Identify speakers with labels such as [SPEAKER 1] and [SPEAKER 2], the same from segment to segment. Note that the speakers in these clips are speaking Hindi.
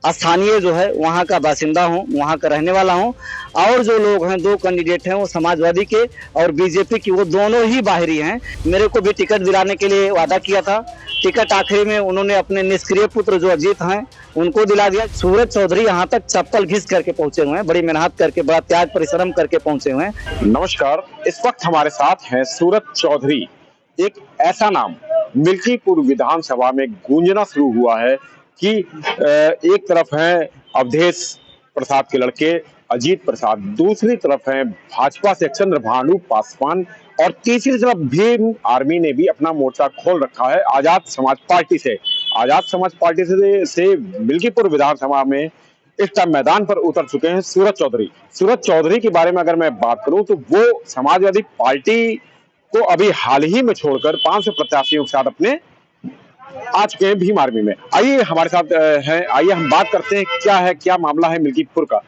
[SPEAKER 1] स्थानीय जो है वहाँ का बासिंदा हूँ, वहाँ का रहने वाला हूँ। और जो लोग हैं, दो कैंडिडेट हैं, वो समाजवादी के और बीजेपी की, वो दोनों ही बाहरी हैं। मेरे को भी टिकट दिलाने के लिए वादा किया था। टिकट आखिरी में उन्होंने अपने निष्क्रिय पुत्र जो अजीत हैं उनको दिला दिया। सूरज चौधरी यहाँ तक चप्पल घिस करके पहुंचे हुए हैं, बड़ी मेहनत करके, बड़ा त्याग परिश्रम करके पहुंचे हुए हैं।
[SPEAKER 2] नमस्कार, इस वक्त हमारे साथ हैं सूरज चौधरी। एक ऐसा नाम मिल्कीपुर विधानसभा में गूंजना शुरू हुआ है कि एक तरफ हैं अवधेश प्रसाद के लड़के अजीत प्रसाद, दूसरी तरफ हैं भाजपा से चंद्रभानु पासवान और तीसरी तरफ भीम आर्मी ने भी अपना मोर्चा खोल रखा है आजाद समाज पार्टी से। आजाद समाज पार्टी से मिल्कीपुर विधानसभा में इस टाइम मैदान पर उतर चुके हैं सूरज चौधरी। सूरज चौधरी के बारे में अगर मैं बात करूं तो वो समाजवादी पार्टी को अभी हाल ही में छोड़कर 500 प्रत्याशियों के साथ अपने आ चुके हैं भीम आर्मी में। आइए हमारे साथ हैं, आइए हम बात करते हैं क्या मामला है मिल्कीपुर का।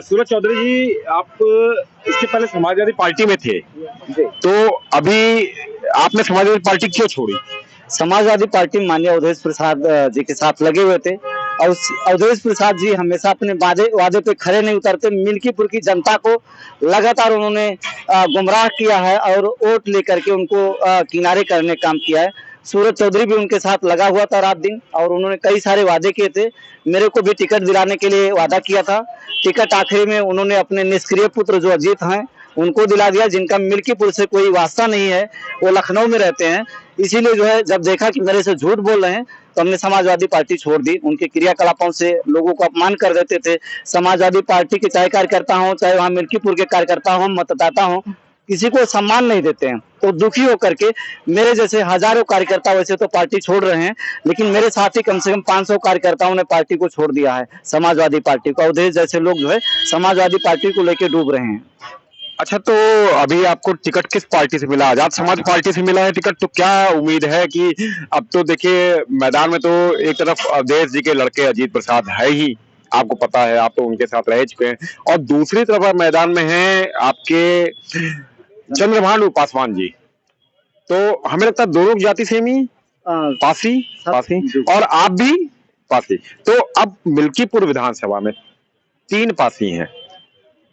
[SPEAKER 2] सूरज चौधरी जी, आप इसके पहले समाजवादी पार्टी में थे, तो अभी आपने समाजवादी पार्टी क्यों छोड़ी?
[SPEAKER 1] समाजवादी पार्टी माननीय अवधेश प्रसाद जी के साथ लगे हुए थे और अवधेश प्रसाद जी हमेशा अपने वादे पे खरे नहीं उतरते। मिल्कीपुर की जनता को लगातार उन्होंने गुमराह किया है और वोट लेकर के उनको किनारे करने काम किया है। सूरज चौधरी भी उनके साथ लगा हुआ था रात दिन और उन्होंने कई सारे वादे किए थे। मेरे को भी टिकट दिलाने के लिए वादा किया था। टिकट आखिरी में उन्होंने अपने निष्क्रिय पुत्र जो अजीत हैं उनको दिला दिया, जिनका मिल्कीपुर से कोई वास्ता नहीं है, वो लखनऊ में रहते हैं। इसीलिए जो है जब देखा कि मेरे से झूठ बोल रहे हैं तो हमने समाजवादी पार्टी छोड़ दी। उनके क्रियाकलापों से लोगों को अपमान कर देते थे। समाजवादी पार्टी के चाहे कार्यकर्ता हों, चाहे वहाँ मिल्कीपुर के कार्यकर्ता हों, मतदाता हों, किसी को सम्मान नहीं देते हैं। तो दुखी होकर के मेरे जैसे हजारों कार्यकर्ता वैसे तो पार्टी छोड़ रहे हैं, लेकिन मेरे साथ ही कम से कम 500 कार्यकर्ताओं ने पार्टी को छोड़ दिया है, समाजवादी पार्टी को। अवधेश जैसे लोग जो है समाजवादी पार्टी को लेकर डूब रहे हैं।
[SPEAKER 2] अच्छा, तो अभी आपको टिकट किस पार्टी से मिला? आजाद समाज पार्टी से मिला है टिकट। तो क्या उम्मीद है कि अब तो देखिए मैदान में तो एक तरफ अवधेश जी के लड़के अजीत प्रसाद है ही, आपको पता है, आप तो उनके साथ रह चुके हैं, और दूसरी तरफ मैदान में है आपके चंद्रभानु पासवान जी। तो हमें लगता है दोनों की जाति सेम ही, पासी और आप भी पासी। तो अब मिल्कीपुर विधानसभा में 3 पासी हैं,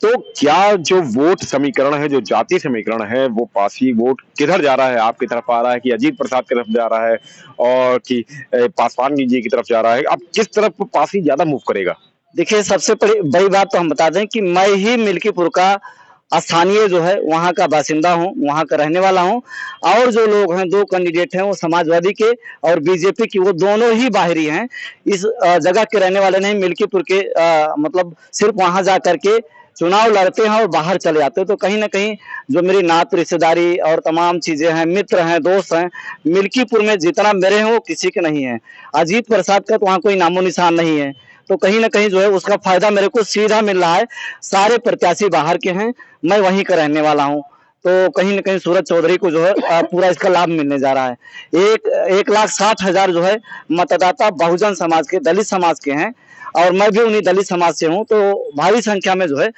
[SPEAKER 2] तो क्या जो वोट समीकरण है, जो जाति समीकरण है, वो पासी वोट किधर जा रहा है? आपकी तरफ आ रहा है कि अजीत प्रसाद की तरफ जा रहा है और कि पासवान जी की तरफ जा रहा है? अब किस तरफ पासी ज्यादा मूव करेगा?
[SPEAKER 1] देखिए, सबसे बड़ी बात तो हम बता दें कि मैं ही मिल्कीपुर का स्थानीय जो है वहाँ का बासिंदा हूँ, वहाँ का रहने वाला हूँ। और जो लोग हैं, दो कैंडिडेट हैं, वो समाजवादी के और बीजेपी की, वो दोनों ही बाहरी हैं। इस जगह के रहने वाले नहीं, मिल्कीपुर के मतलब सिर्फ वहाँ जा करके चुनाव लड़ते हैं और बाहर चले आते हैं। तो कहीं ना कहीं जो मेरी नात रिश्तेदारी और तमाम चीजें हैं, मित्र हैं, दोस्त हैं, मिल्कीपुर में जितना मेरे हैं वो किसी के नहीं है। अजीत प्रसाद का तो वहाँ कोई नामो निशान नहीं है। तो कहीं ना कहीं जो है उसका फायदा मेरे को सीधा मिल रहा है। सारे प्रत्याशी बाहर के हैं, मैं वहीं का रहने वाला हूँ। तो कहीं ना कहीं सूरज चौधरी को जो है पूरा इसका लाभ मिलने जा रहा है। 1,60,000 जो है मतदाता बहुजन समाज के, दलित समाज के हैं और मैं भी उन्हीं दलित समाज से हूँ। तो भारी संख्या में जो है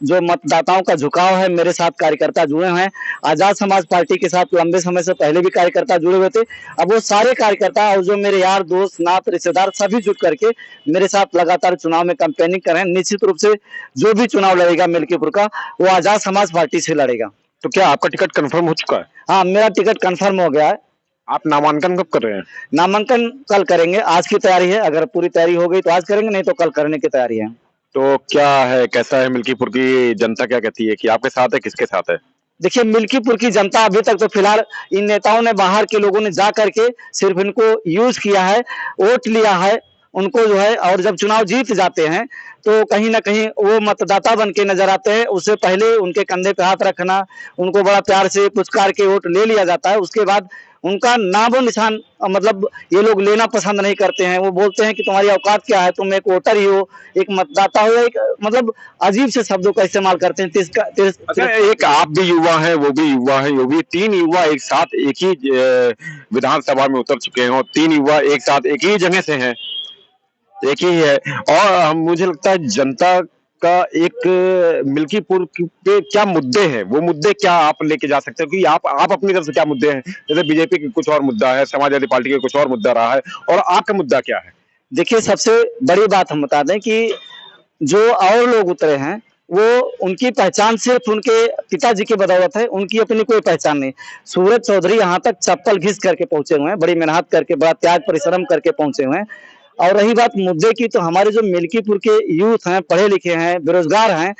[SPEAKER 1] जो मतदाताओं का झुकाव है, मेरे साथ कार्यकर्ता जुड़े हैं। आजाद समाज पार्टी के साथ लंबे समय से पहले भी कार्यकर्ता जुड़े हुए थे। अब वो सारे कार्यकर्ता और जो मेरे यार दोस्त, नात, रिश्तेदार सभी जुट करके मेरे साथ लगातार चुनाव में कैंपेनिंग कर रहे हैं। निश्चित रूप से जो भी चुनाव लड़ेगा मिल्कीपुर का, वो आजाद समाज पार्टी से लड़ेगा।
[SPEAKER 2] तो क्या आपका टिकट कंफर्म हो चुका है?
[SPEAKER 1] हाँ, मेरा टिकट कंफर्म हो गया है।
[SPEAKER 2] आप नामांकन कब कर रहे हैं?
[SPEAKER 1] नामांकन कल करेंगे। आज की तैयारी है, अगर पूरी तैयारी हो गई तो आज करेंगे, नहीं तो कल करने की तैयारी है।
[SPEAKER 2] तो क्या है, कैसा है मिल्कीपुर की जनता, क्या कहती है कि आपके साथ है, किसके साथ है?
[SPEAKER 1] देखिए, मिल्कीपुर की जनता अभी तक तो फिलहाल इन नेताओं ने, बाहर के लोगों ने जा करके सिर्फ इनको यूज किया है, वोट लिया है उनको जो है, और जब चुनाव जीत जाते हैं तो कहीं ना कहीं वो मतदाता बन के नजर आते हैं। उससे पहले उनके कंधे पे हाथ रखना, उनको बड़ा प्यार से पुचकार के वोट ले लिया जाता है। उसके बाद उनका नामो निशान मतलब ये लोग लेना पसंद नहीं करते हैं। वो बोलते हैं कि तुम्हारी औकात क्या है, तुम एक वोटर ही हो, एक मतदाता हो, एक मतलब अजीब से शब्दों का इस्तेमाल करते हैं।
[SPEAKER 2] अच्छा, एक आप भी युवा हैं, वो भी युवा है, वो भी 3 युवा एक साथ एक ही विधानसभा में उतर चुके हैं और 3 युवा एक साथ एक ही जगह से हैं, एक ही है। और मुझे लगता है जनता का एक मिल्कीपुर के क्या मुद्दे हैं, वो मुद्दे क्या आप लेके जा सकते हो कि आप अपनी तरफ से क्या मुद्दे हैं? जैसे बीजेपी के कुछ और मुद्दा है, समाजवादी पार्टी के कुछ और मुद्दा रहा है, और आपका मुद्दा क्या है?
[SPEAKER 1] देखिए, सबसे बड़ी बात हम बता दें कि जो और लोग उतरे हैं, वो उनकी पहचान सिर्फ उनके पिताजी की बदौलत है, उनकी अपनी कोई पहचान नहीं। सूरज चौधरी यहाँ तक चप्पल घिस करके पहुंचे हुए हैं, बड़ी मेहनत करके, बड़ा त्याग परिश्रम करके पहुंचे हुए हैं। और रही बात मुद्दे की, तो हमारे जो मिल्कीपुर के यूथ हैं, पढ़े लिखे हैं, बेरोजगार हैं,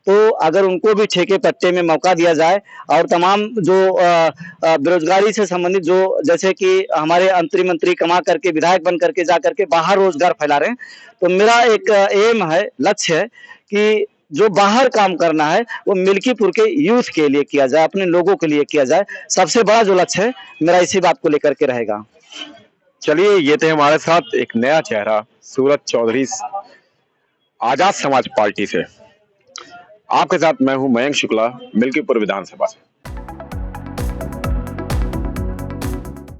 [SPEAKER 1] तो अगर उनको भी ठेके पट्टे में मौका दिया जाए और तमाम जो बेरोजगारी से संबंधित, जो जैसे कि हमारे मंत्री कमा करके विधायक बन करके जा करके बाहर रोजगार फैला रहे हैं, तो मेरा एक एम है, लक्ष्य है कि जो बाहर काम करना है वो मिल्कीपुर के यूथ के लिए किया जाए, अपने लोगों के लिए किया जाए। सबसे बड़ा जो लक्ष्य है मेरा इसी बात को लेकर के रहेगा।
[SPEAKER 2] चलिए, ये थे हमारे साथ एक नया चेहरा सूरज चौधरी, आजाद समाज पार्टी से। आपके साथ मैं हूं मयंक शुक्ला, मिल्कीपुर विधानसभा से।